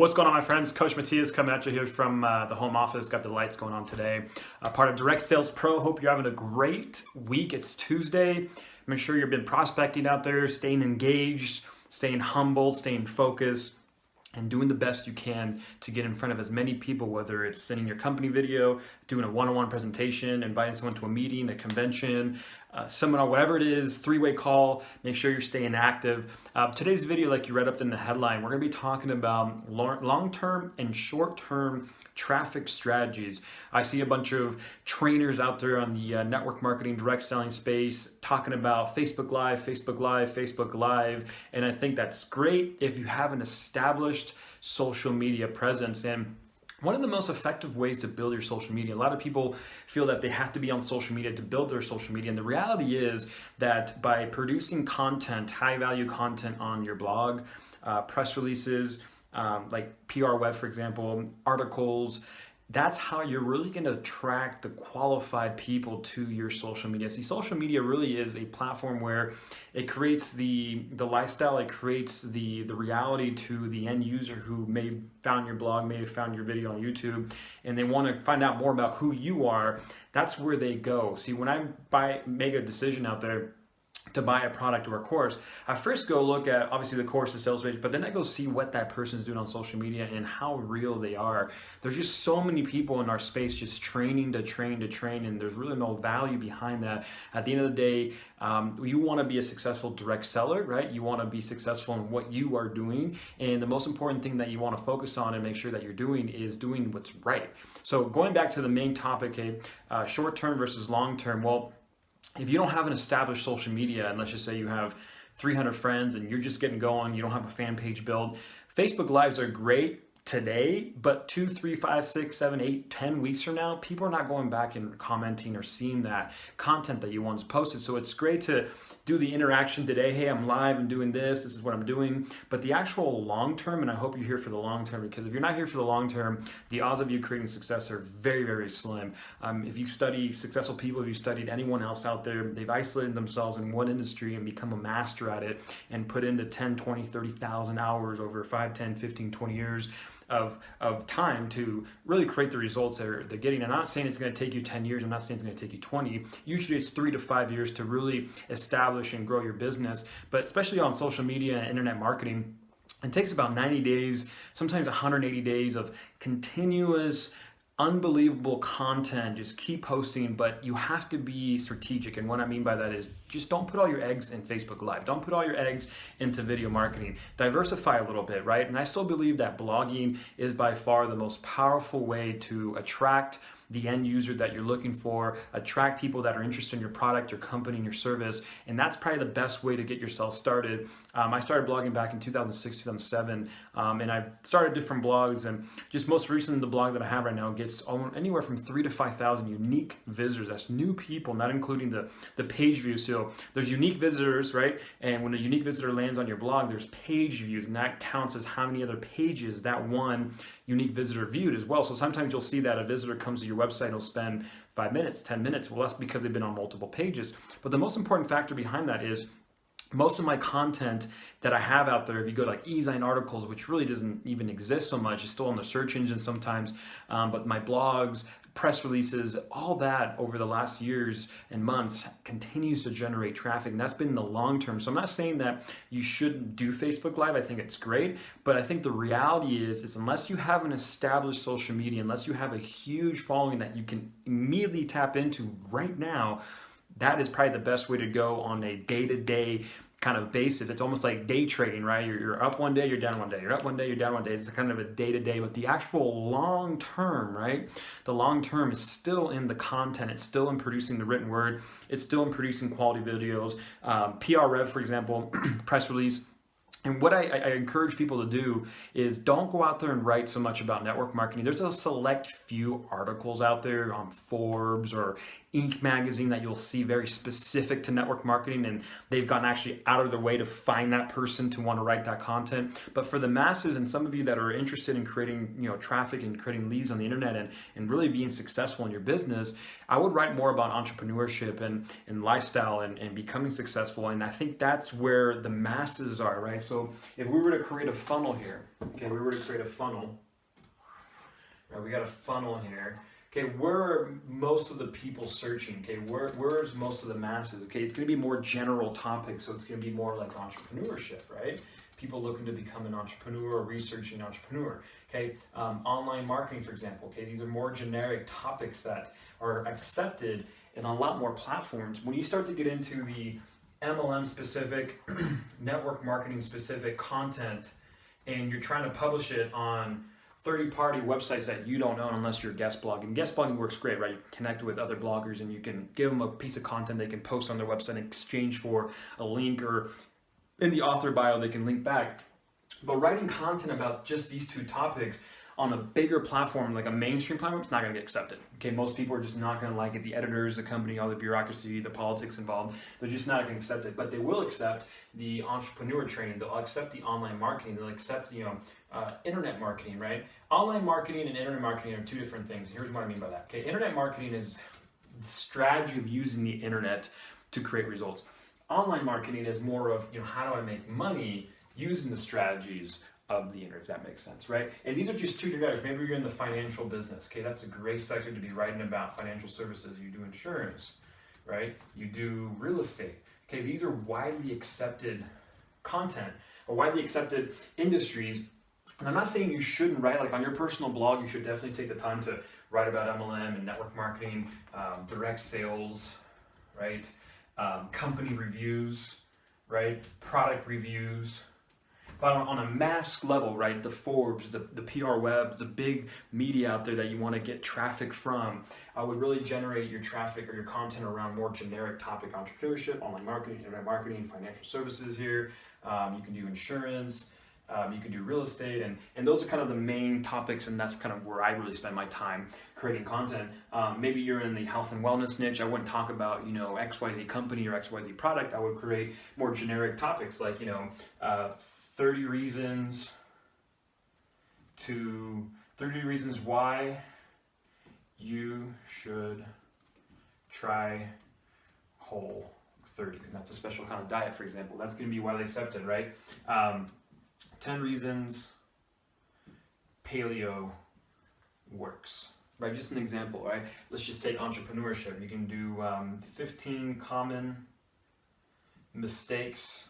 What's going on, my friends? Coach Matthias coming at you here from the home office. Got the lights going on today. Part of Direct Sales Pro. Hope you're having a great week. It's Tuesday. Make sure you've been prospecting out there, staying engaged, staying humble, staying focused, and doing the best you can to get in front of as many people, whether it's sending your company video, doing a one-on-one presentation, inviting someone to a meeting, a convention, seminar, whatever it is, three-way call. Make sure you're staying active. Today's video, like you read up in the headline, we're gonna be talking about long-term and short-term traffic strategies. I see a bunch of trainers out there on the network marketing, direct selling space talking about Facebook Live, Facebook Live, and I think that's great if you have an established social media presence. And one of the most effective ways to build your social media, a lot of people feel that they have to be on social media to build their social media. And the reality is that by producing content, high value content on your blog, press releases, like PR Web, for example, articles, that's how you're really going to attract the qualified people to your social media. See, social media really is a platform where it creates the lifestyle, it creates the reality to the end user who may have found your blog, may have found your video on YouTube, and they want to find out more about who you are. That's where they go. See, when I make a decision out there to buy a product or a course, I first go look at obviously the course, the sales page, but then I go see what that person is doing on social media and how real they are. There's just so many people in our space just training to train, and there's really no value behind that. At the end of the day, you want to be a successful direct seller, right? You want to be successful in what you are doing, and the most important thing that you want to focus on and make sure that you're doing is doing what's right. So going back to the main topic, short-term versus long-term, well, if you don't have an established social media, and let's just say you have 300 friends and you're just getting going, you don't have a fan page built, Facebook Lives are great today, but 2, 3, 5, 6, 7, 8, 10 weeks from now, people are not going back and commenting or seeing that content that you once posted. So it's great to do the interaction today. Hey, I'm live and doing this is what I'm doing. But the actual long term, and I hope you're here for the long term, because if you're not here for the long term, the odds of you creating success are very, very slim. If you study successful people, if you studied anyone else out there, they've isolated themselves in one industry and become a master at it and put into 10, 20, 30,000 hours over 5, 10, 15, 20 years of time to really create the results they're getting. I'm not saying it's going to take you 10 years. I'm not saying it's going to take you 20. Usually it's 3 to 5 years to really establish and grow your business. But especially on social media and internet marketing, it takes about 90 days, sometimes 180 days of continuous unbelievable content. Just keep posting, but you have to be strategic. And what I mean by that is just don't put all your eggs in Facebook Live. Don't put all your eggs into video marketing. Diversify a little bit, right? And I still believe that blogging is by far the most powerful way to attract the end user that you're looking for, attract people that are interested in your product, your company, and your service. And that's probably the best way to get yourself started. I started blogging back in 2006, 2007, and I've started different blogs, and just most recently the blog that I have right now gets anywhere from 3,000 to 5,000 unique visitors. That's new people, not including the page views. So there's unique visitors, right? And when a unique visitor lands on your blog, there's page views, and that counts as how many other pages that one unique visitor viewed as well. So sometimes you'll see that a visitor comes to your website and will spend 5 minutes, 10 minutes. Well, that's because they've been on multiple pages. But the most important factor behind that is most of my content that I have out there, if you go to like e-zine articles, which really doesn't even exist so much, it's still on the search engine sometimes, but my blogs, press releases, all that over the last years and months continues to generate traffic, and that's been the long term. So I'm not saying that you shouldn't do Facebook Live. I think it's great, but I think the reality is unless you have an established social media, unless you have a huge following that you can immediately tap into right now, that is probably the best way to go on a day-to-day kind of basis. It's almost like day trading, right? You're up one day, you're down one day. You're up one day, you're down one day. It's kind of a day-to-day, but the actual long term, right? The long term is still in the content. It's still in producing the written word. It's still in producing quality videos. PR Rev, for example, press release. And what I encourage people to do is don't go out there and write so much about network marketing. There's a select few articles out there on Forbes or Inc. magazine that you'll see very specific to network marketing, and they've gone actually out of their way to find that person to want to write that content. But for the masses and some of you that are interested in creating, traffic and creating leads on the internet and really being successful in your business, I would write more about entrepreneurship and lifestyle and becoming successful. And I think that's where the masses are, right? So if we were to create a funnel here, okay, we were to create a funnel, right? We got a funnel here. Okay, where are most of the people searching? Okay, where's most of the masses? Okay, it's going to be more general topics, so it's going to be more like entrepreneurship, right? People looking to become an entrepreneur or researching entrepreneur. Okay, online marketing, for example. Okay, these are more generic topics that are accepted in a lot more platforms. When you start to get into the MLM specific, network marketing specific content, and you're trying to publish it on third-party websites that you don't own unless you're guest blogging. Guest blogging works great, right? You can connect with other bloggers and you can give them a piece of content they can post on their website in exchange for a link, or in the author bio they can link back. But writing content about just these two topics on a bigger platform, like a mainstream platform, it's not going to get accepted. Okay, most people are just not going to like it. The editors, the company, all the bureaucracy, the politics involved, they're just not going to accept it. But they will accept the entrepreneur training. They'll accept the online marketing. They'll accept internet marketing, right? Online marketing and internet marketing are two different things. Here's what I mean by that. Okay, internet marketing is the strategy of using the internet to create results. Online marketing is more of, how do I make money using the strategies of the internet, if that makes sense, right? And these are just two generics. Maybe you're in the financial business. Okay, that's a great sector to be writing about financial services. You do insurance, right? You do real estate. Okay, these are widely accepted content or widely accepted industries. And I'm not saying you shouldn't write, like on your personal blog, you should definitely take the time to write about MLM and network marketing, direct sales, right? Company reviews, right? Product reviews. But on a mass level, right, the Forbes, the PR webs, the big media out there that you want to get traffic from, I would really generate your traffic or your content around more generic topic: entrepreneurship, online marketing, internet marketing, financial services here. You can do insurance, you can do real estate, and those are kind of the main topics, and that's kind of where I really spend my time creating content. Maybe you're in the health and wellness niche. I wouldn't talk about, XYZ company or XYZ product. I would create more generic topics like, 30 reasons why you should try Whole30. And that's a special kind of diet, for example. That's going to be widely accepted, right? 10 reasons paleo works, right? Just an example, right? Let's just take entrepreneurship. You can do 15 common mistakes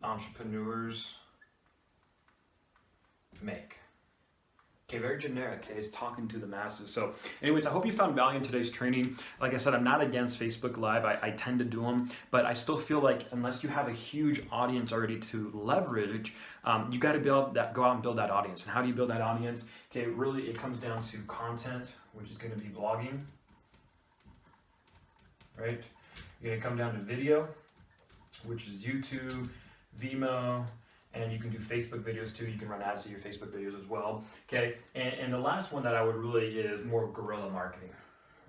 entrepreneurs make. Okay, very generic. Okay, it's talking to the masses. So anyways, I hope you found value in today's training. Like I said, I'm not against Facebook Live. I tend to do them, but I still feel like unless you have a huge audience already to leverage, you got to go out and build that audience. And how do you build that audience? Okay, really it comes down to content, which is going to be blogging, right? You're going to come down to video, which is YouTube, Vimeo, and you can do Facebook videos too. You can run ads to your Facebook videos as well. Okay, and the last one that I would really is more guerrilla marketing,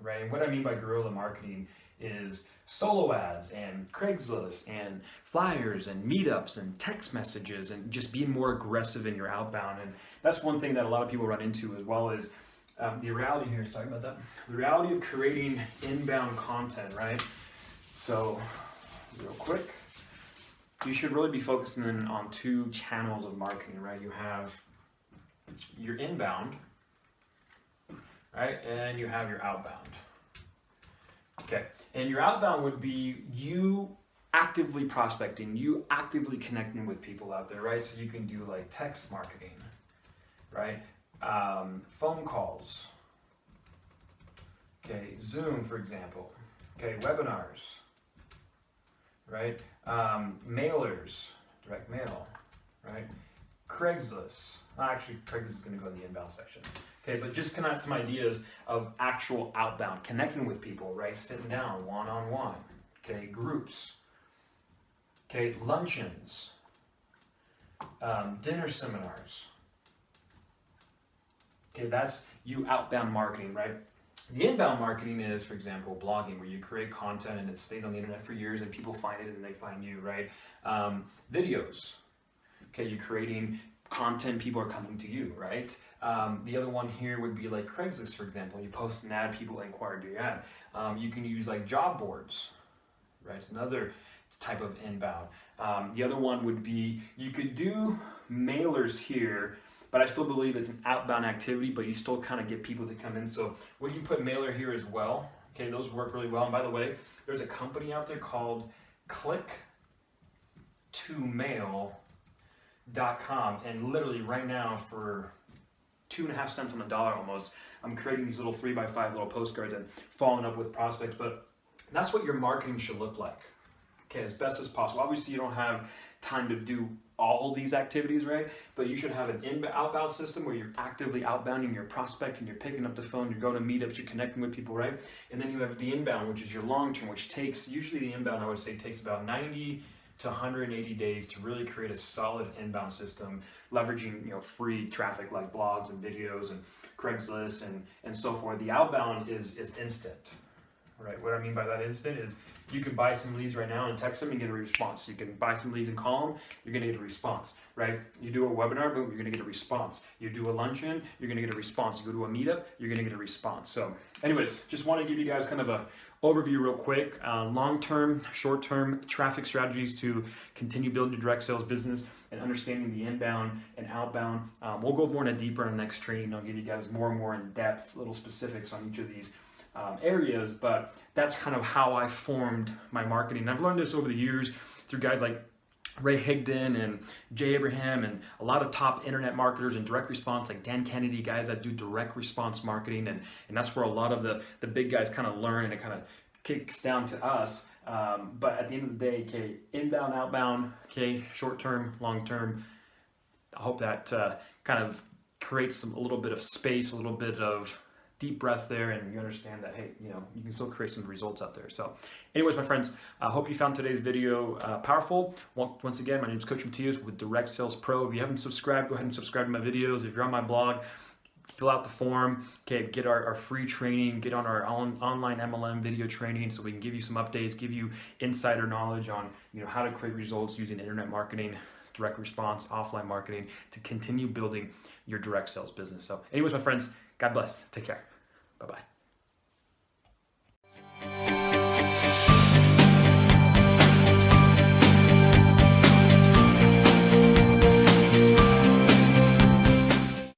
right? And what I mean by guerrilla marketing is solo ads and Craigslist and flyers and meetups and text messages and just being more aggressive in your outbound. And that's one thing that a lot of people run into, as well as the reality here. Sorry about that. The reality of creating inbound content, right? So real quick, you should really be focusing on two channels of marketing, right? You have your inbound, right? And you have your outbound. Okay, and your outbound would be you actively prospecting, you actively connecting with people out there, right? So you can do like text marketing, right? Phone calls, okay, Zoom, for example, okay, webinars, right? Mailers, direct mail, right? Craigslist. Actually, Craigslist is going to go in the inbound section. Okay, but just kind of some ideas of actual outbound, connecting with people, right? Sitting down, one-on-one. Okay, groups. Okay, luncheons. Dinner seminars. Okay, that's you outbound marketing, right? The inbound marketing is, for example, blogging, where you create content and it stays on the internet for years and people find it and they find you, right? Videos, okay, you're creating content, people are coming to you, right? The other one here would be like Craigslist, for example. You post an ad, people inquire to your ad. You can use like job boards, right? Another type of inbound. The other one would be, you could do mailers here, but I still believe it's an outbound activity, but you still kind of get people to come in. So we can put mailer here as well. Okay, those work really well. And by the way, there's a company out there called click-to-mail.com, and literally right now for 2.5 cents on the dollar almost, I'm creating these little 3x5 little postcards and following up with prospects. But that's what your marketing should look like, okay, as best as possible. Obviously you don't have time to do all these activities, right? But you should have an outbound system where you're actively outbounding your prospect and you're picking up the phone, you're going to meetups, you're connecting with people, right? And then you have the inbound, which is your long term, which takes, usually the inbound, I would say, takes about 90 to 180 days to really create a solid inbound system, leveraging, you know, free traffic like blogs and videos and Craigslist and so forth. The outbound is instant, right? What I mean by that instant is you can buy some leads right now and text them and get a response. You can buy some leads and call them, you're gonna get a response, right? You do a webinar, boom, you're gonna get a response. You do a luncheon, you're gonna get a response. You go to a meetup, you're gonna get a response. So anyways, just wanna give you guys kind of a overview real quick, long-term, short-term traffic strategies to continue building your direct sales business and understanding the inbound and outbound. We'll go more in a deeper in the next training. I'll give you guys more and more in-depth little specifics on each of these areas, but that's kind of how I formed my marketing. I've learned this over the years through guys like Ray Higdon and Jay Abraham and a lot of top internet marketers and direct response like Dan Kennedy, guys that do direct response marketing, and that's where a lot of the big guys kind of learn, and it kind of kicks down to us. But at the end of the day, okay, inbound, outbound, okay, short term, long term. I hope that kind of creates a little bit of space, a little bit of deep breath there, and you understand that, hey, you know, you can still create some results out there. So anyways, my friends, I hope you found today's video powerful. Once again, my name is Coach Matias with Direct Sales Pro. If you haven't subscribed, go ahead and subscribe to my videos. If you're on my blog, fill out the form, okay, get our free training, get on our online MLM video training so we can give you some updates, give you insider knowledge on, you know, how to create results using internet marketing, direct response, offline marketing to continue building your direct sales business. So anyways, my friends, God bless. Take care. Bye-bye.